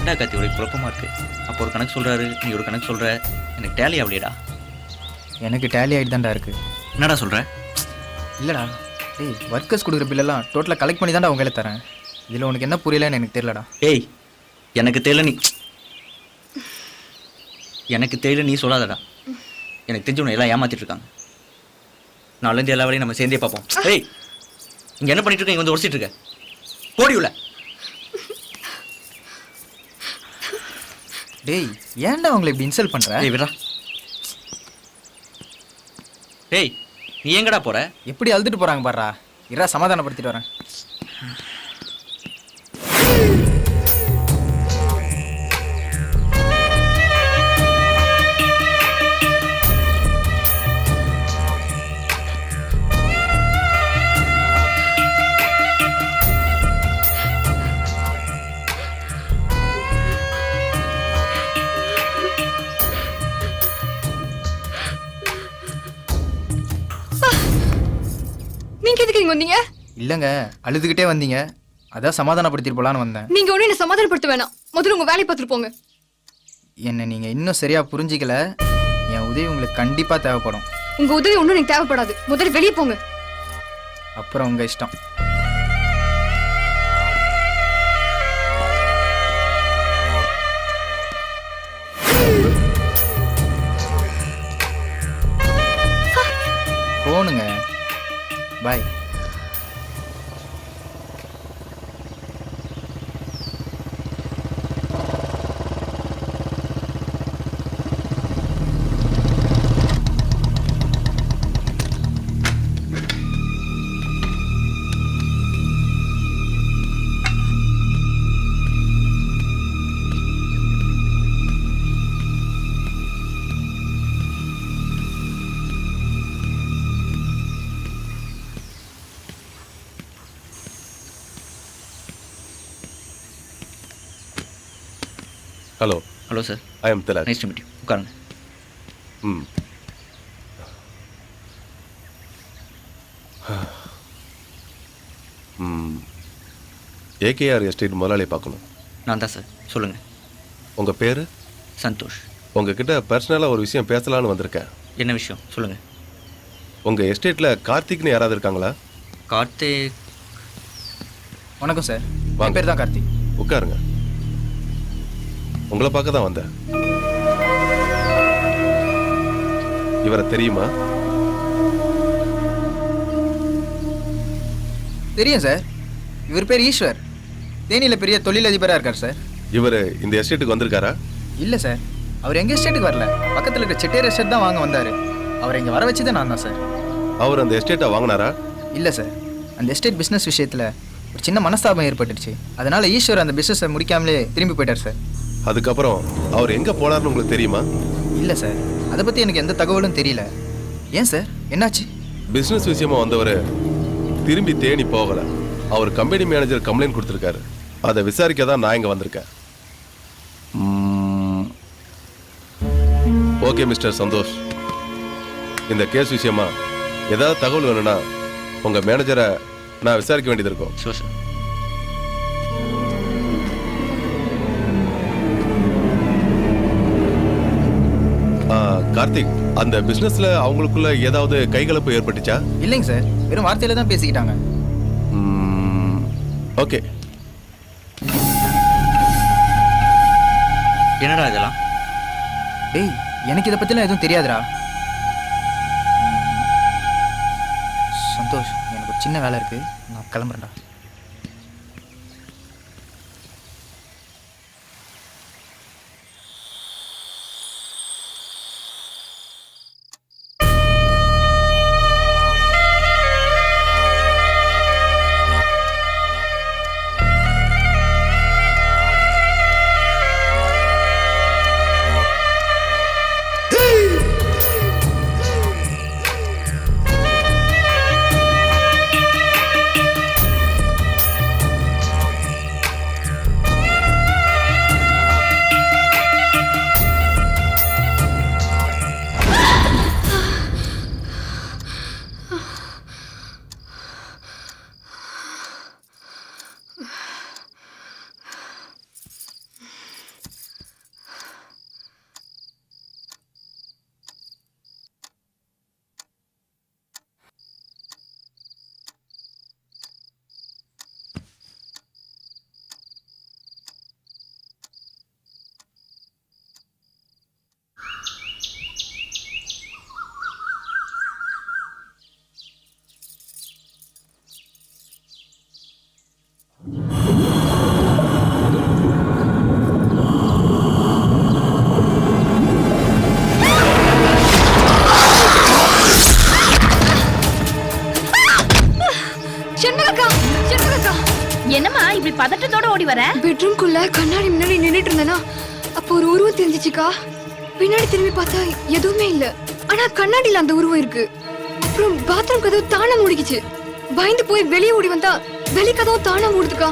ஏன்டா கத்தி ஒரே குழப்பமாக இருக்குது. அப்போ ஒரு கணக்கு சொல்கிறாரு, நீ ஒரு கணக்கு சொல்கிற. எனக்கு டேலி ஆகலையேடா. எனக்கு டேலி ஆகிட்டு தான்டா இருக்குது. என்னடா சொல்கிற? இல்லைடா, டேய் ஒர்க்கர்ஸ் கொடுக்குற பில்லெல்லாம் டோட்டலாக கலெக்ட் பண்ணி தான்டா உங்களை தரேன். இதில் உனக்கு என்ன புரியலன்னு எனக்கு தெரியலடா. ஏய், எனக்கு தெரியல எனக்கு தெரியல நீ சொல்லாதடா. எனக்கு தெரிஞ்சு உன்னை எல்லாம் ஏமாத்திட்டு இருக்காங்க. நாலுலேருந்து எல்லா வேலையும் நம்ம சேர்ந்தே பார்ப்போம். ஏய், இங்கே என்ன பண்ணிட்டு இருக்க? இங்கே வந்து உடச்சிட்டு இருக்க. போடி உள்ள. டேய், ஏன்டா அவங்களை இப்படி இன்சல்ட் பண்ணுற? ஏய் விடா. ஏய், நீ எங்கடா போற? எப்படி அழுதுட்டு போகிறாங்க பாடுறா. இரா சமாதானப்படுத்திட்டு வரேன். நீங்க எதுக்கு இங்க வந்தீங்க? இல்லைங்க, அழுதுகிட்டே வந்தீங்க, அதான் சமாதானப்படுத்திட்டு போலான்னு வந்தேன். நீங்க ஒண்ணு என்ன சமாதானப்படுத்த வேணாம். முதல்ல உங்க வேலையை பார்த்துட்டு போங்க. என்னை நீங்கள் இன்னும் சரியாக புரிஞ்சிக்கல. என் உதவி உங்களுக்கு கண்டிப்பாக தேவைப்படும். உங்க உதவி ஒண்ணும் எனக்கு தேவைப்படாது. முதல்ல வெளியே போங்க. அப்புறம் உங்கள் இஷ்டம். போனுங்க. Bye. Hello. Hello sir. I am Tilak. Nice to meet you. உட்காருங்க. ம். ஏகேஆர் எஸ்டேட் முதலாளியை பார்க்கணும். நான் தான் சார். சொல்லுங்கள். உங்கள் பேர்? சந்தோஷ். உங்ககிட்ட பர்சனலாக ஒரு விஷயம் பேசலான்னு வந்திருக்கேன். என்ன விஷயம்? சொல்லுங்கள். உங்கள் எஸ்டேட்டில் கார்த்திக்னு யாராவது இருக்காங்களா? கார்த்திக். வணக்கம் சார். வாங்க. என் பேர் தான் கார்த்திக். உட்காருங்க. உங்களை பார்க்க தான் வந்தேன். இவரை தெரியுமா? தெரியும் சார். இவர் பேர் ஈஸ்வர். தேனியில் பெரிய தொழிலதிபராக இருக்கார் சார். இவர் இந்த எஸ்டேட்டுக்கு வந்திருக்காரா? இல்லை சார், அவர் எங்கள் எஸ்டேட்டுக்கு வரல. பக்கத்தில் இருக்க செட்டியார் எஸ்டேட் தான் வாங்க வந்தார். அவரை இங்கே வர வச்சு தான் நான் தான் சார். அவர் அந்த எஸ்டேட்டை வாங்கினாரா? இல்லை சார், அந்த எஸ்டேட் பிஸ்னஸ் விஷயத்தில் ஒரு சின்ன மனஸ்தாபம் ஏற்பட்டுச்சு. அதனால் ஈஸ்வர் அந்த பிஸ்னஸை முடிக்காமலே திரும்பி போயிட்டார் சார். அதுக்கப்புறம் அவர் எங்கே போனார்னு உங்களுக்கு தெரியுமா? இல்லை சார், அதை பற்றி எனக்கு எந்த தகவலும் தெரியல. ஏன் சார், என்னாச்சு? பிஸ்னஸ் விஷயமா வந்தவர் திரும்பி தேனி போகலை. அவர் கம்பெனி மேனேஜர் கம்ப்ளைண்ட் கொடுத்துருக்காரு. அதை விசாரிக்க தான் நான் இங்கே வந்திருக்கேன். ஓகே மிஸ்டர் சந்தோஷ், இந்த கேஸ் விஷயமா ஏதாவது தகவல் வேணும்னா உங்கள் மேனேஜரை நான் விசாரிக்க வேண்டியது இருக்கும். Sure sir. கார்த்திக், அந்த பிசினஸ்ல அவங்களுக்குள்ள ஏதாவது கைகலப்பு ஏற்பட்டுச்சா? இல்லைங்க சார், வெறும் வார்த்தையில தான் பேசிக்கிட்டாங்க. ஓகே. என்னடா இதெல்லாம்? டேய், எனக்கு இதை பற்றிலாம் எதுவும் தெரியாதுடா. சந்தோஷ், எனக்கு ஒரு சின்ன வேலை இருக்குது, நான் கிளம்புறேன்டா. முதல்ல கண்ணாடி முன்னாடி நின்னுட்டு இருந்தேனா அப்போ ஒரு உருவம் தெரிஞ்சிச்சுக்கா. பின்னாடி திரும்பி பார்த்தா எதுவுமே இல்ல. ஆனா கண்ணாடியில அந்த உருவம் இருக்கு. அப்புறம் பாத்ரூம் கதவு தானா மூடிக்கிச்சு. பயந்து போய் வெளியே ஓடி வந்தா வெளி கதவு தானா மூடுதுக்கா.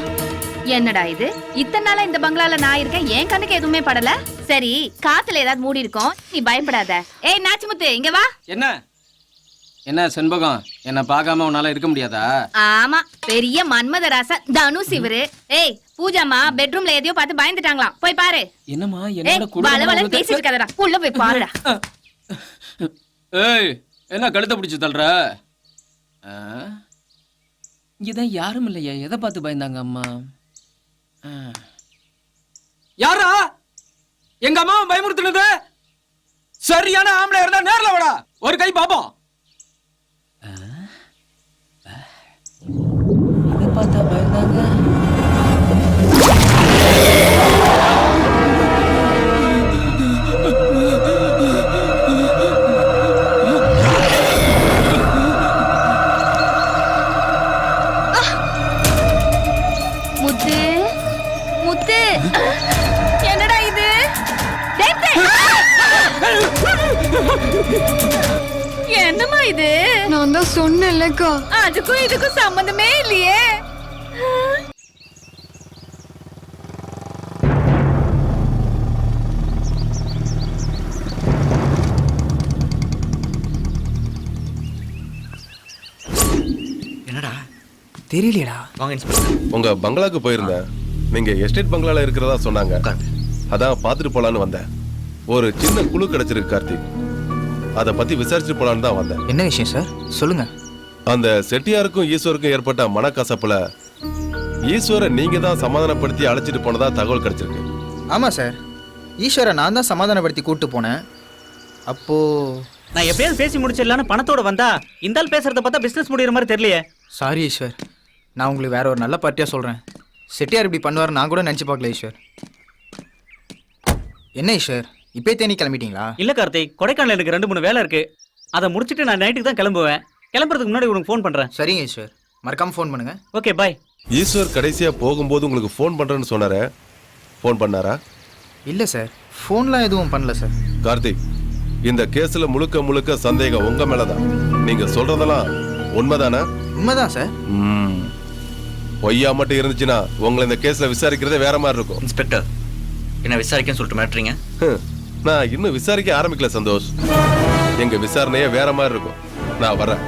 என்னடா இது, இத்தனை நாளா இந்த பங்களால நான் இருக்கேன், என் கண்ணுக்கு எதுவுமே படல. சரி, காத்துல ஏதாவது மூடி இருக்கும், நீ பயப்படாத. ஏய் நாச்சிமுத்து, இங்க வா. என்ன என்ன செண்பகம், என்ன பார்க்காம உன்னால இருக்க முடியாதா? ஆமா, பெரிய மன்மதராச தனுஷ் இவரு. ஏய் பூஜாமா பெட்ரூம்ல எதையோ பார்த்து பயந்துட்டாங்களாம், போய் பாரு. என்னம்மா ஏய் என்னோட வளவள பேசிட்டு இருக்காதடா, உள்ள போய் பாருடா. ஏய் என்ன கழுத்தை பிடிச்சு தள்ளுற? இங்கதான் யாரும் இல்லையா, எதை பார்த்து பயந்தாங்க அம்மா? யாரா எங்க அம்மாவை பயமுறுத்துனது? சரியான ஆம்பளை இருந்தா நேர்ல வாடா, ஒரு கை பாப்போம். இதை பார்த்தா பயந்தாங்க. முத்து முத்து, என்னடா இது? டேய், டேய். என்னம்மா இது? நான் தான் சொன்னேன்லக்கா. அதுக்கும் இதுக்கும் சம்பந்தமே இல்லையே. என்னடா? தெரியலையடா. வாங்க இன்ஸ்பெக்டர். உங்க பங்களாக்கு போயிருந்தேன். நீங்க எஸ்டேட் பங்களால இருக்கிறதா சொன்னாங்க. உட்காருங்க. அதான் பார்த்துட்டு போலான்னு வந்தேன். ஒரு சின்ன குழு கிடைச்சிருக்கு கார்த்திக். அதை பத்தி விசாரிச்சுட்டு போலான்னு தான் வந்தேன். என்ன விஷயம் சார், சொல்லுங்க. அந்த செட்டியாருக்கும் ஈஸ்வருக்கும் ஏற்பட்ட மனக்கசப்புல ஈஸ்வரை நீங்க தான் சமாதானப்படுத்தி அழைச்சிட்டு போனதா தகவல் கிடைச்சிருக்கு. ஆமாம் சார், ஈஸ்வரை நான் தான் சமாதானப்படுத்தி கூப்பிட்டு போனேன். அப்போ நான் எப்பயாவது பேசி முடிச்சிடலான்னு பணத்தோட வந்தா இந்த ஆள் பேசுறத பார்த்தா பிசினஸ் முடிகிற மாதிரி தெரியலையே. சாரி ஈஸ்வர், நான் உங்களுக்கு வேற ஒரு நல்ல பார்ட்டியாக சொல்கிறேன். செட்டியார் இப்படி பண்ணுவார் நான் கூட நினச்சி பார்க்கல ஈஸ்வர். என்ன ஈஸ்வர், இப்போ தேனி கிளம்பிட்டீங்களா? இல்ல கார்த்திக், கொடைக்கானல் எனக்கு 2-3 வேலை இருக்கு. அதை முடிச்சிட்டு நான் நைட்டுக்கு தான் கிளம்புவேன். கிளம்புறதுக்கு முன்னாடி உனக்கு ஃபோன் பண்றேன். சரிங்க ஈஸ்வர், மறக்காமல் ஃபோன் பண்ணுங்கள். Okay bye. ஈஸ்வர் கடைசியா போகும்போது உங்களுக்கு ஃபோன் பண்றேன்னு சொன்னாரே, ஃபோன் பண்ணாரா? இல்லை சார், ஃபோன்லாம் எதுவும் பண்ணல சார். கார்த்திக், இந்த கேஸ்ல முழுக்க முழுக்க சந்தேகம் உங்க மேலதான். நீங்க சொல்றதெல்லாம் உண்மைதானே? உண்மைதான் சார். பொய்யா மட்டும் இருந்துச்சுன்னா உங்களை இந்த கேஸ்ல விசாரிக்கிறதே வேற மாதிரி இருக்கும். இன்ஸ்பெக்டர், என்ன விசாரிக்கன்னு சொல்லிட்டு மாட்டுறீங்க? நான் இன்னும் விசாரிக்க ஆரம்பிக்கல சந்தோஷ். எங்க விசாரணையே வேற மாதிரி இருக்கும். நான் வரேன்.